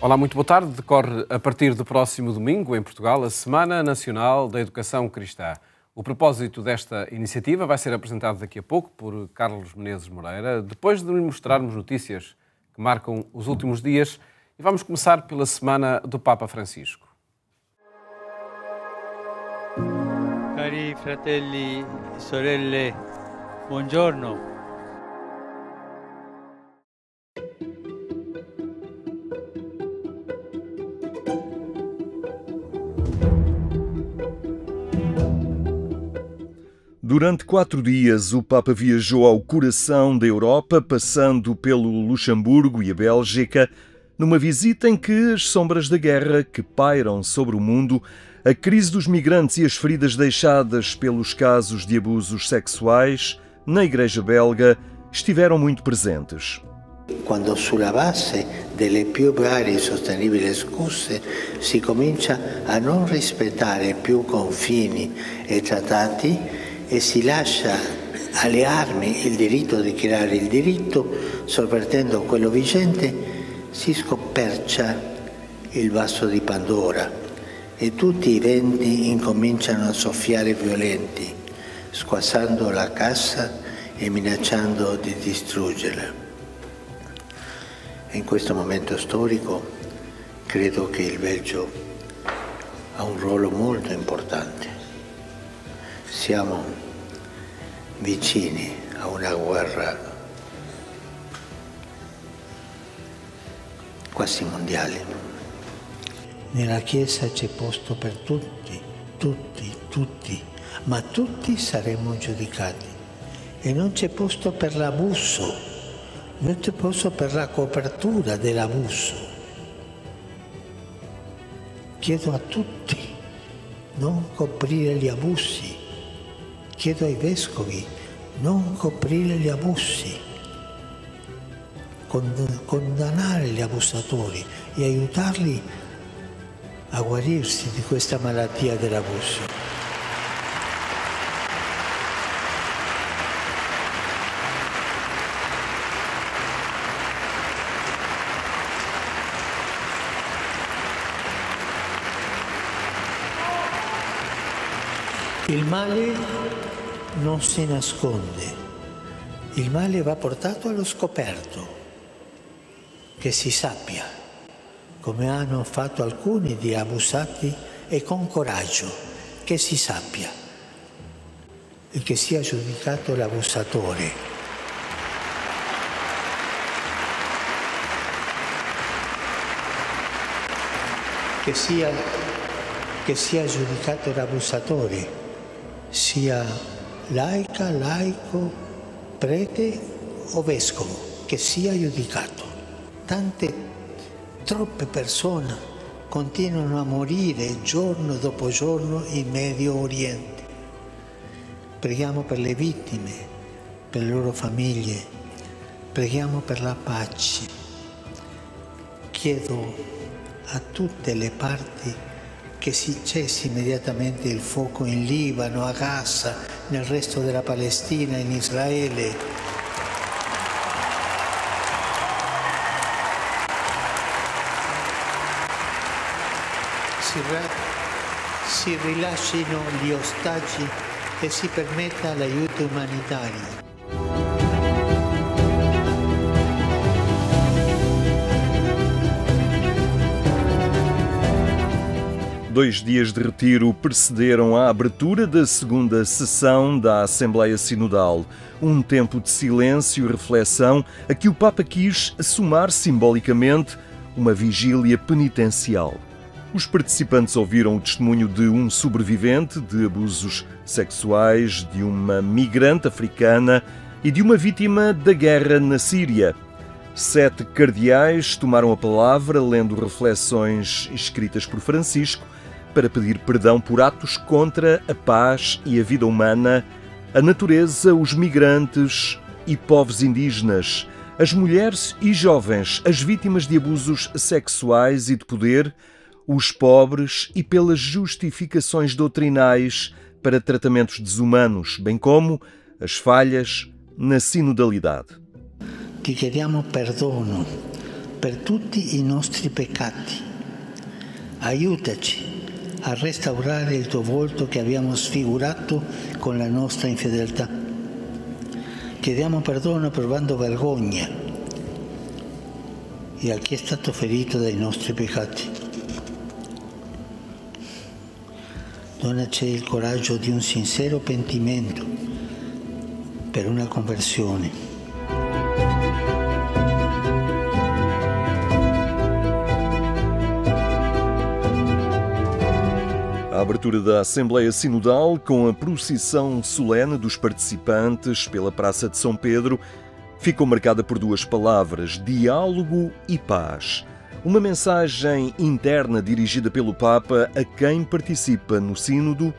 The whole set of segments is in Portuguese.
Olá, muito boa tarde. Decorre a partir do próximo domingo, em Portugal, a Semana Nacional da Educação Cristã. O propósito desta iniciativa vai ser apresentado daqui a pouco por Carlos Menezes Moreira, depois de lhe mostrarmos notícias que marcam os últimos dias, e vamos começar pela Semana do Papa Francisco. Cari fratelli e sorelle, buongiorno. Durante 4 dias, o Papa viajou ao coração da Europa, passando pelo Luxemburgo e a Bélgica, numa visita em que as sombras da guerra que pairam sobre o mundo, a crise dos migrantes e as feridas deixadas pelos casos de abusos sexuais na Igreja belga estiveram muito presentes. Quando sulla base delle più varie e sostenibili scuse si comincia a non rispettare più confini e trattati e si lascia alle armi il diritto di creare il diritto, sovvertendo quello vigente, si scopercia il vaso di Pandora e tutti i venti incominciano a soffiare violenti, squassando la casa e minacciando di distruggerla. In questo momento storico credo che il Belgio ha un ruolo molto importante. Siamo vicini a una guerra quasi mondiale. Nella Chiesa c'è posto per tutti, ma tutti saremo giudicati. E non c'è posto per l'abuso, non c'è posto per la copertura dell'abuso. Chiedo a tutti non coprire gli abusi. Chiedo ai vescovi non coprire gli abusi, condannare gli abusatori e aiutarli a guarirsi di questa malattia dell'abuso. Il male non si nasconde, il male va portato allo scoperto, che si sappia, come hanno fatto alcuni di abusati, e con coraggio, che si sappia, e che sia giudicato l'abusatore. Che sia giudicato l'abusatore, sia laica, laico, prete o vescovo, che sia giudicato. Troppe persone continuano a morire giorno dopo giorno in Medio Oriente. Preghiamo per le vittime, per le loro famiglie, preghiamo per la pace. Chiedo a tutte le parti che si cessi immediatamente il fuoco in Libano, a Gaza, nel resto della Palestina, in Israele. Si rilascino gli ostaggi e si permetta l'aiuto umanitario. 2 dias de retiro precederam a abertura da segunda sessão da Assembleia Sinodal. Um tempo de silêncio e reflexão a que o Papa quis somar simbolicamente uma vigília penitencial. Os participantes ouviram o testemunho de um sobrevivente de abusos sexuais, de uma migrante africana e de uma vítima da guerra na Síria. 7 cardeais tomaram a palavra, lendo reflexões escritas por Francisco, para pedir perdão por atos contra a paz e a vida humana, a natureza, os migrantes e povos indígenas, as mulheres e jovens, as vítimas de abusos sexuais e de poder, os pobres e pelas justificações doutrinais para tratamentos desumanos, bem como as falhas na sinodalidade. Ti chiediamo perdono per tutti i nostri peccati. Aiutaci a restaurare il tuo volto che abbiamo sfigurato con la nostra infedeltà. Chiediamo perdono provando vergogna e a chi è stato ferito dai nostri peccati. Donaci il coraggio di un sincero pentimento per una conversione. A abertura da Assembleia Sinodal, com a procissão solene dos participantes pela Praça de São Pedro, ficou marcada por duas palavras: diálogo e paz. Uma mensagem interna dirigida pelo Papa a quem participa no Sínodo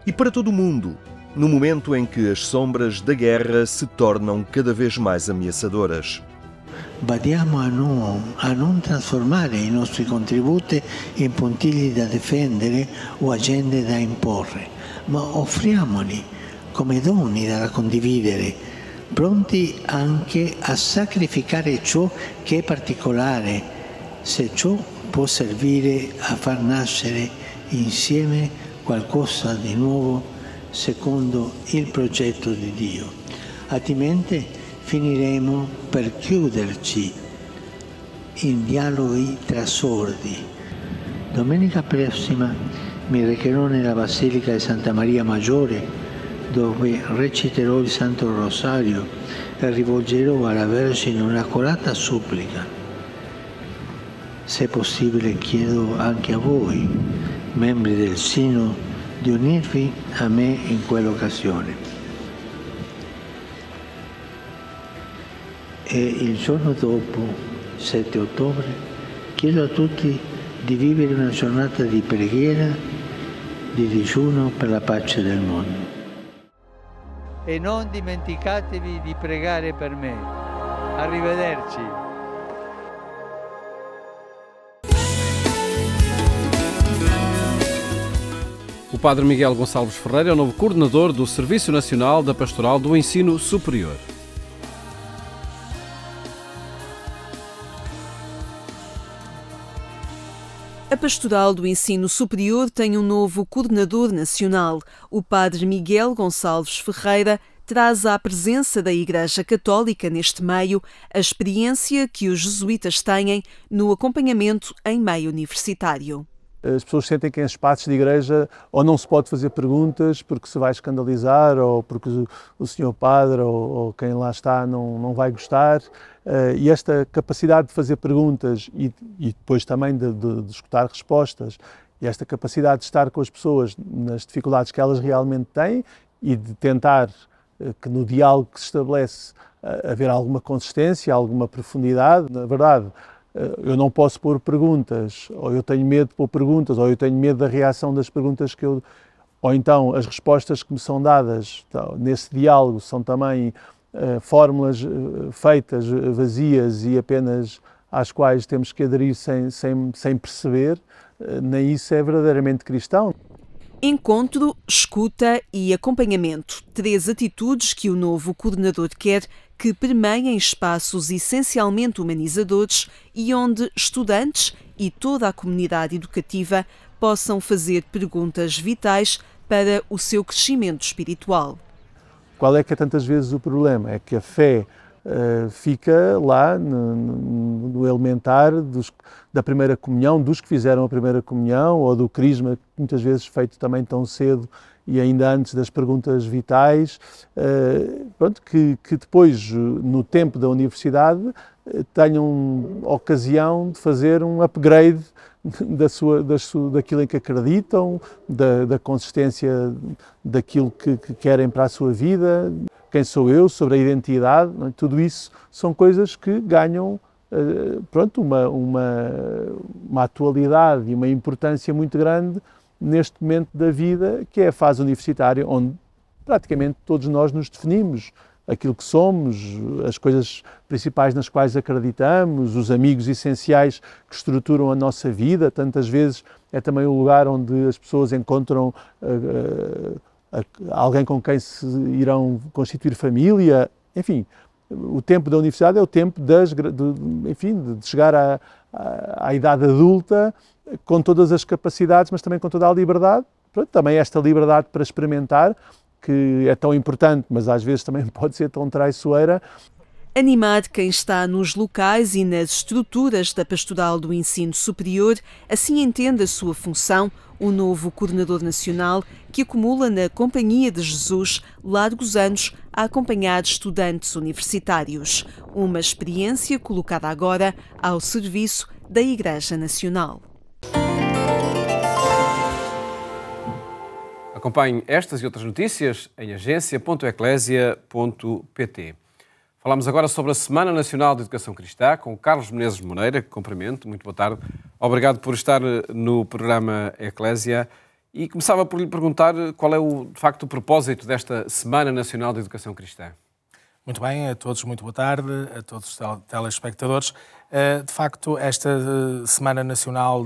e para todo o mundo, no momento em que as sombras da guerra se tornam cada vez mais ameaçadoras. Badiamo a non trasformare i nostri contributi in puntigli da difendere o agende da imporre, ma offriamoli come doni da condividere, pronti anche a sacrificare ciò che è particolare, se ciò può servire a far nascere insieme qualcosa di nuovo secondo il progetto di Dio. Altrimenti finiremo per chiuderci in dialoghi tra sordi. Domenica prossima mi recherò nella Basilica di Santa Maria Maggiore, dove reciterò il Santo Rosario e rivolgerò alla Vergine un'accorata supplica. Se possibile chiedo anche a voi, membri del Sinodo, di unirvi a me in quell'occasione. E il giorno dopo, 7 ottobre, chiedo a tutti di vivere una giornata di preghiera, di digiuno per la pace del mondo. E non dimenticatevi di pregare per me. Arrivederci. O Padre Miguel Gonçalves Ferreira é o novo coordenador do Serviço Nacional da Pastoral do Ensino Superior. A Pastoral do Ensino Superior tem um novo coordenador nacional. O Padre Miguel Gonçalves Ferreira traz à presença da Igreja Católica neste meio a experiência que os jesuítas têm no acompanhamento em meio universitário. As pessoas sentem que em espaços de igreja ou não se pode fazer perguntas porque se vai escandalizar ou porque o senhor padre ou quem lá está não vai gostar. E esta capacidade de fazer perguntas e depois também de escutar respostas, e esta capacidade de estar com as pessoas nas dificuldades que elas realmente têm e de tentar que no diálogo que se estabelece haver alguma consistência, alguma profundidade. Na verdade, eu não posso pôr perguntas, ou eu tenho medo de pôr perguntas, ou eu tenho medo da reação das perguntas que eu... Ou então as respostas que me são dadas nesse diálogo são também fórmulas feitas, vazias e apenas às quais temos que aderir sem perceber. Nem isso é verdadeiramente cristão. Encontro, escuta e acompanhamento. 3 atitudes que o novo coordenador quer que permeiem espaços essencialmente humanizadores e onde estudantes e toda a comunidade educativa possam fazer perguntas vitais para o seu crescimento espiritual. Qual é que é tantas vezes o problema? É que a fé fica lá no elementar da primeira comunhão, dos que fizeram a primeira comunhão, ou do crisma, muitas vezes feito também tão cedo e ainda antes das perguntas vitais, que depois, no tempo da universidade, tenham ocasião de fazer um upgrade daquilo em que acreditam, da consistência daquilo que querem para a sua vida, quem sou eu, sobre a identidade, não é? Tudo isso são coisas que ganham uma atualidade e uma importância muito grande neste momento da vida, que é a fase universitária, onde praticamente todos nós nos definimos, aquilo que somos, as coisas principais nas quais acreditamos, os amigos essenciais que estruturam a nossa vida. Tantas vezes é também o lugar onde as pessoas encontram alguém com quem se irão constituir família. Enfim, o tempo da universidade é o tempo de chegar à idade adulta com todas as capacidades, mas também com toda a liberdade. Pronto, também esta liberdade para experimentar, que é tão importante, mas às vezes também pode ser tão traiçoeira. Animar quem está nos locais e nas estruturas da Pastoral do Ensino Superior, assim entende a sua função o novo Coordenador Nacional, que acumula na Companhia de Jesus largos anos a acompanhar estudantes universitários. Uma experiência colocada agora ao serviço da Igreja Nacional. Acompanhe estas e outras notícias em agência.eclésia.pt. Falamos agora sobre a Semana Nacional de Educação Cristã com Carlos Menezes Moreira, que cumprimento. Muito boa tarde. Obrigado por estar no programa Eclésia. E começava por lhe perguntar qual é, de facto, o propósito desta Semana Nacional de Educação Cristã. Muito bem, a todos muito boa tarde, a todos os telespectadores. De facto, esta Semana Nacional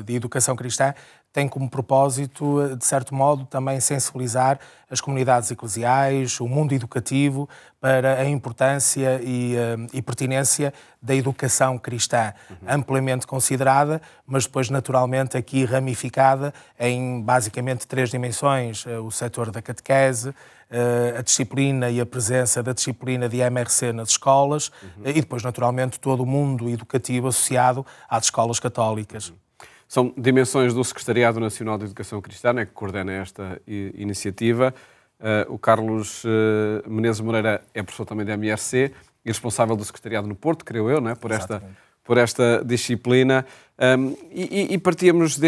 de Educação Cristã tem como propósito, de certo modo, também sensibilizar as comunidades eclesiais, o mundo educativo, para a importância e pertinência da educação cristã, amplamente considerada, mas depois naturalmente aqui ramificada em basicamente 3 dimensões: o setor da catequese, a disciplina e a presença da disciplina de MRC nas escolas e depois naturalmente todo o mundo educativo associado às escolas católicas. São dimensões do Secretariado Nacional de Educação Cristã, que coordena esta iniciativa. O Carlos Menezes Moreira é professor também da MRC e responsável do Secretariado no Porto, creio eu, não é? por esta disciplina. E partíamos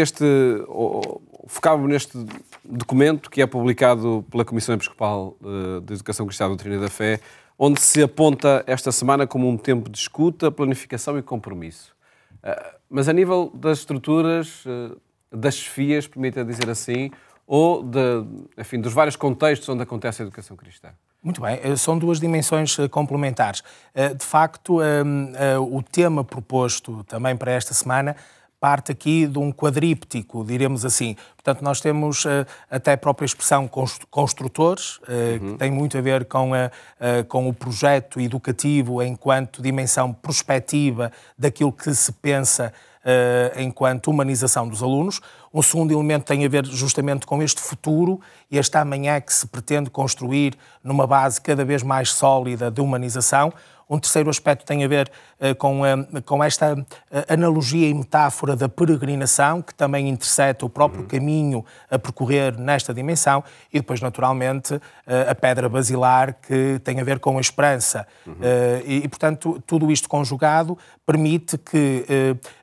focávamos neste documento que é publicado pela Comissão Episcopal de Educação Cristã e Doutrina da Fé, onde se aponta esta semana como um tempo de escuta, planificação e compromisso. Mas a nível das estruturas, das chefias, permita dizer assim, ou dos vários contextos onde acontece a educação cristã? Muito bem, são 2 dimensões complementares. De facto, o tema proposto também para esta semana parte aqui de um quadríptico, diremos assim. Portanto, nós temos até a própria expressão construtores, que tem muito a ver com o projeto educativo enquanto dimensão prospectiva daquilo que se pensa enquanto humanização dos alunos. Um segundo elemento tem a ver justamente com este futuro e este amanhã que se pretende construir numa base cada vez mais sólida de humanização. Um terceiro aspecto tem a ver com esta analogia e metáfora da peregrinação, que também interseta o próprio caminho a percorrer nesta dimensão, e depois, naturalmente, a pedra basilar, que tem a ver com a esperança. E, portanto, tudo isto conjugado permite que,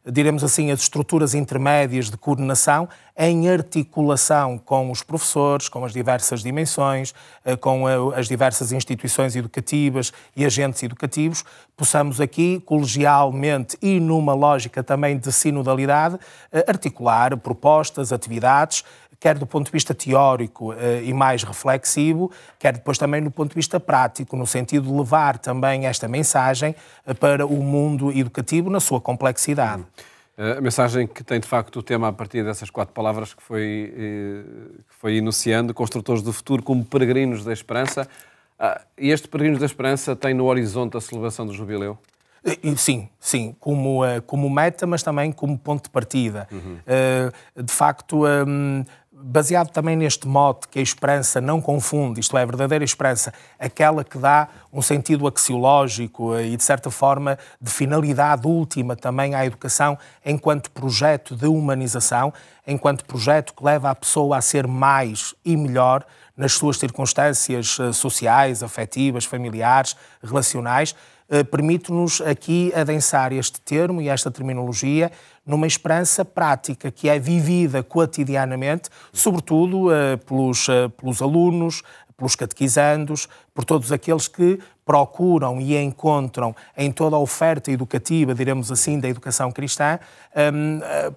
diremos assim, as estruturas intermédias de coordenação, em articulação com os professores, com as diversas dimensões, com as diversas instituições educativas e agentes educativos, possamos aqui, colegialmente e numa lógica também de sinodalidade, articular propostas, atividades, quer do ponto de vista teórico e mais reflexivo, quer depois também do ponto de vista prático, no sentido de levar também esta mensagem para o mundo educativo na sua complexidade. A mensagem que tem, de facto, o tema a partir dessas 4 palavras que foi enunciando, construtores do futuro como peregrinos da esperança. E este Peregrinos da Esperança tem no horizonte a celebração do Jubileu? Sim, como meta, mas também como ponto de partida. De facto, baseado também neste mote que a esperança não confunde, isto é, a verdadeira esperança, aquela que dá um sentido axiológico e, de certa forma, de finalidade última também à educação enquanto projeto de humanização, enquanto projeto que leva a pessoa a ser mais e melhor nas suas circunstâncias sociais, afetivas, familiares, relacionais, permite-nos aqui adensar este termo e esta terminologia numa esperança prática que é vivida cotidianamente, sobretudo pelos alunos, pelos catequizandos, por todos aqueles que procuram e encontram em toda a oferta educativa, diremos assim, da educação cristã,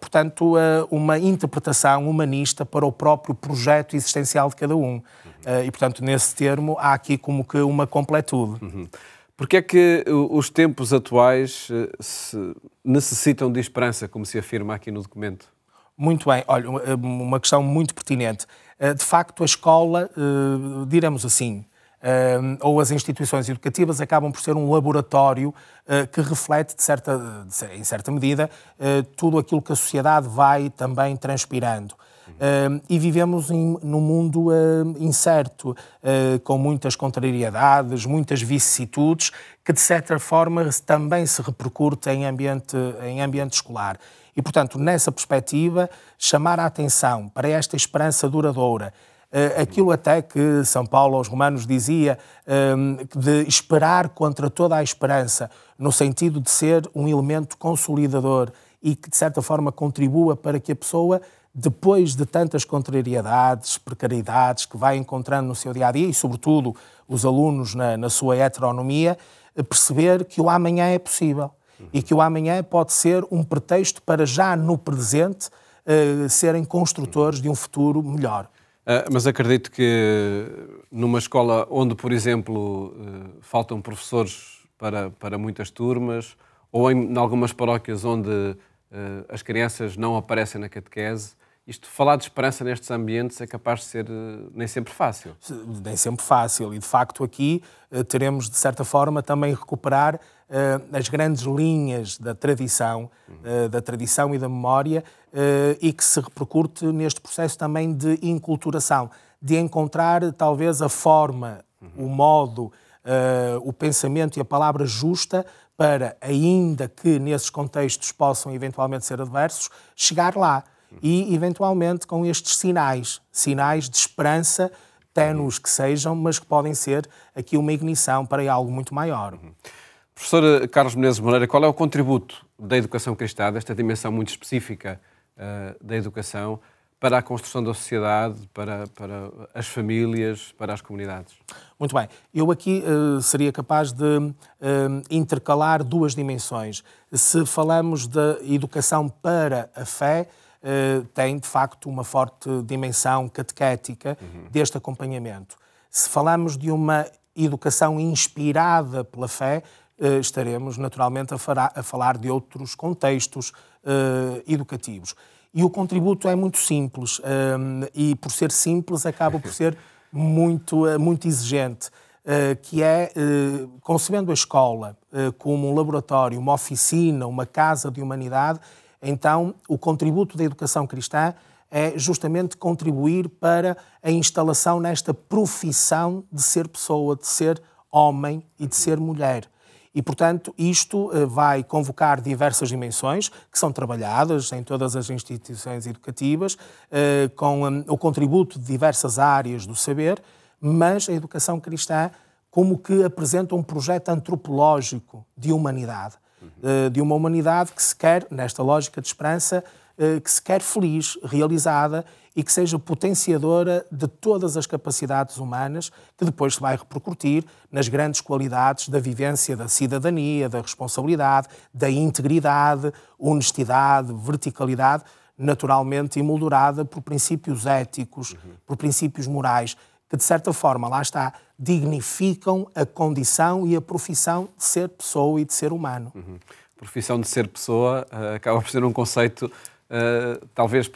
portanto, uma interpretação humanista para o próprio projeto existencial de cada um. E, portanto, nesse termo, há aqui como que uma completude. Porque é que os tempos atuais necessitam de esperança, como se afirma aqui no documento? Muito bem. Olha, uma questão muito pertinente. De facto, a escola, diremos assim, ou as instituições educativas acabam por ser um laboratório que reflete, em certa medida, tudo aquilo que a sociedade vai também transpirando. E vivemos num mundo incerto, com muitas contrariedades, muitas vicissitudes, que de certa forma também se repercute em ambiente escolar. E, portanto, nessa perspectiva, chamar a atenção para esta esperança duradoura, aquilo até que São Paulo aos Romanos dizia, de esperar contra toda a esperança, no sentido de ser um elemento consolidador e que, de certa forma, contribua para que a pessoa, depois de tantas contrariedades, precariedades que vai encontrando no seu dia-a-dia, e sobretudo os alunos na sua heteronomia, perceber que o amanhã é possível e que o amanhã pode ser um pretexto para já no presente serem construtores de um futuro melhor. Mas acredito que numa escola onde, por exemplo, faltam professores para muitas turmas, ou em algumas paróquias onde as crianças não aparecem na catequese, falar de esperança nestes ambientes é capaz de ser nem sempre fácil. Nem sempre fácil. E, de facto, aqui teremos, de certa forma, também recuperar as grandes linhas da tradição e da memória, e que se repercute neste processo também de inculturação, de encontrar, talvez, a forma, o modo, o pensamento e a palavra justa para, ainda que nesses contextos possam eventualmente ser adversos, chegar lá. E, eventualmente, com estes sinais de esperança, ténues que sejam, mas que podem ser aqui uma ignição para algo muito maior. Professor Carlos Menezes Moreira, qual é o contributo da educação cristã, desta dimensão muito específica da educação, para a construção da sociedade, para as famílias, para as comunidades? Muito bem. Eu aqui seria capaz de intercalar duas dimensões. Se falamos da educação para a fé, tem, de facto, uma forte dimensão catequética deste acompanhamento. Se falamos de uma educação inspirada pela fé, estaremos, naturalmente, a falar de outros contextos educativos. E o contributo é muito simples, e, por ser simples, acaba por ser muito exigente, que é, concebendo a escola como um laboratório, uma oficina, uma casa de humanidade. Então, o contributo da educação cristã é justamente contribuir para a instalação nesta profissão de ser pessoa, de ser homem e de ser mulher. E, portanto, isto vai convocar diversas dimensões que são trabalhadas em todas as instituições educativas, com o contributo de diversas áreas do saber, mas a educação cristã como que apresenta um projeto antropológico de humanidade. De uma humanidade que se quer, nesta lógica de esperança, que se quer feliz, realizada e que seja potenciadora de todas as capacidades humanas, que depois se vai repercutir nas grandes qualidades da vivência da cidadania, da responsabilidade, da integridade, honestidade, verticalidade, naturalmente emoldurada por princípios éticos, por princípios morais, que de certa forma, lá está, dignificam a condição e a profissão de ser pessoa e de ser humano. Profissão de ser pessoa acaba por ser um conceito, talvez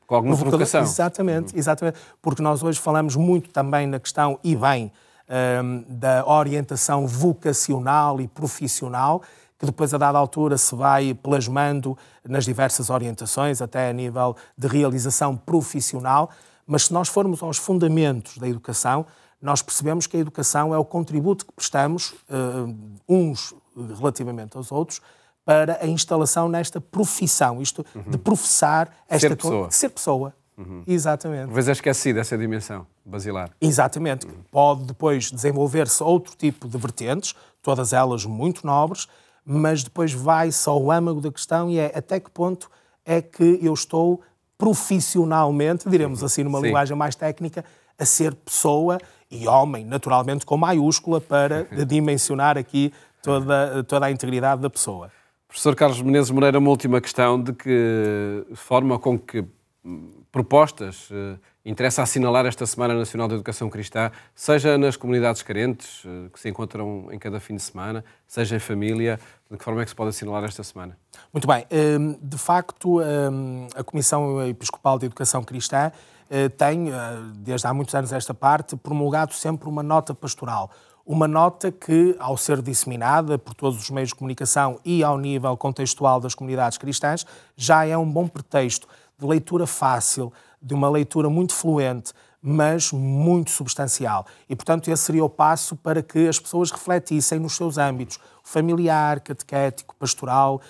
com alguma provocação. Exatamente, porque nós hoje falamos muito também na questão, e bem, da orientação vocacional e profissional, que depois, a dada altura, se vai plasmando nas diversas orientações, até a nível de realização profissional. Mas se nós formos aos fundamentos da educação, nós percebemos que a educação é o contributo que prestamos, uns relativamente aos outros, para a instalação nesta profissão, isto de professar esta de ser pessoa. Exatamente. Por vezes é esquecida essa dimensão basilar. Exatamente. Pode depois desenvolver-se outro tipo de vertentes, todas elas muito nobres, mas depois vai-se ao âmago da questão e é até que ponto é que eu estou profissionalmente, diremos assim numa linguagem mais técnica, a ser pessoa e homem, naturalmente com maiúscula, para dimensionar aqui toda a integridade da pessoa. Professor Carlos Menezes Moreira, uma última questão: de que forma, com que propostas interessa assinalar esta Semana Nacional da Educação Cristã, seja nas comunidades carentes, que se encontram em cada fim de semana, seja em família? De que forma é que se pode assinalar esta semana? Muito bem. De facto, a Comissão Episcopal de Educação Cristã tem, desde há muitos anos esta parte, promulgado sempre uma nota pastoral. Uma nota que, ao ser disseminada por todos os meios de comunicação e ao nível contextual das comunidades cristãs, já é um bom pretexto de leitura fácil, de uma leitura muito fluente, mas muito substancial. E, portanto, esse seria o passo para que as pessoas refletissem nos seus âmbitos familiar, catequético, pastoral,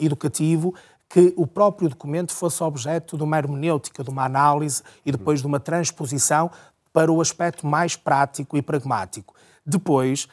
educativo, que o próprio documento fosse objeto de uma hermenêutica, de uma análise e depois de uma transposição para o aspecto mais prático e pragmático. Depois,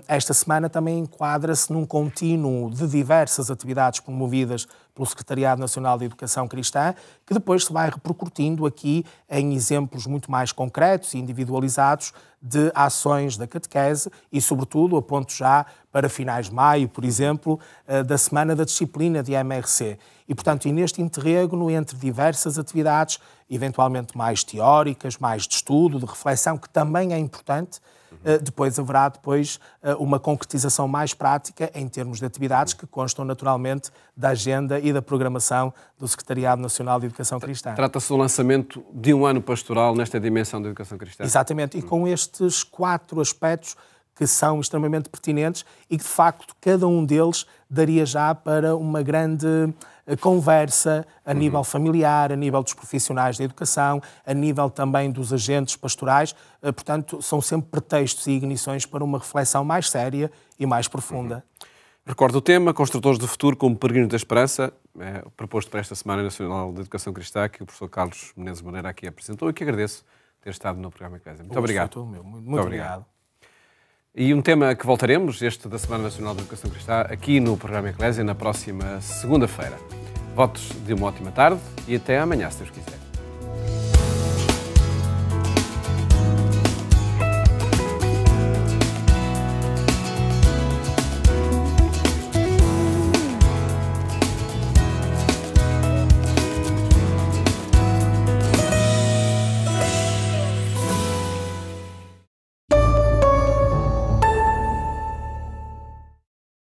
esta semana também enquadra-se num contínuo de diversas atividades promovidas pelo Secretariado Nacional de Educação Cristã, que depois se vai repercutindo aqui em exemplos muito mais concretos e individualizados de ações da catequese e, sobretudo, aponto já para finais de maio, por exemplo, da Semana da Disciplina de MRC. E, portanto, neste interregno entre diversas atividades, eventualmente mais teóricas, mais de estudo, de reflexão, que também é importante, depois haverá uma concretização mais prática em termos de atividades que constam naturalmente da agenda e da programação do Secretariado Nacional de Educação Cristã. Trata-se do lançamento de um ano pastoral nesta dimensão da educação cristã. Exatamente, e com estes 4 aspectos que são extremamente pertinentes e que, de facto, cada um deles daria já para uma grande conversa a nível familiar, a nível dos profissionais da educação, a nível também dos agentes pastorais. Portanto, são sempre pretextos e ignições para uma reflexão mais séria e mais profunda. Recordo o tema, Construtores do Futuro como Peregrinos da Esperança, proposto para esta Semana Nacional de Educação Cristã, que o professor Carlos Menezes Moreira aqui apresentou e que agradeço ter estado no programa Eclésia. Muito obrigado. Muito obrigado. E um tema que voltaremos, este da Semana Nacional de Educação Cristã, aqui no programa Eclésia, na próxima segunda-feira. Votos de uma ótima tarde e até amanhã, se Deus quiser.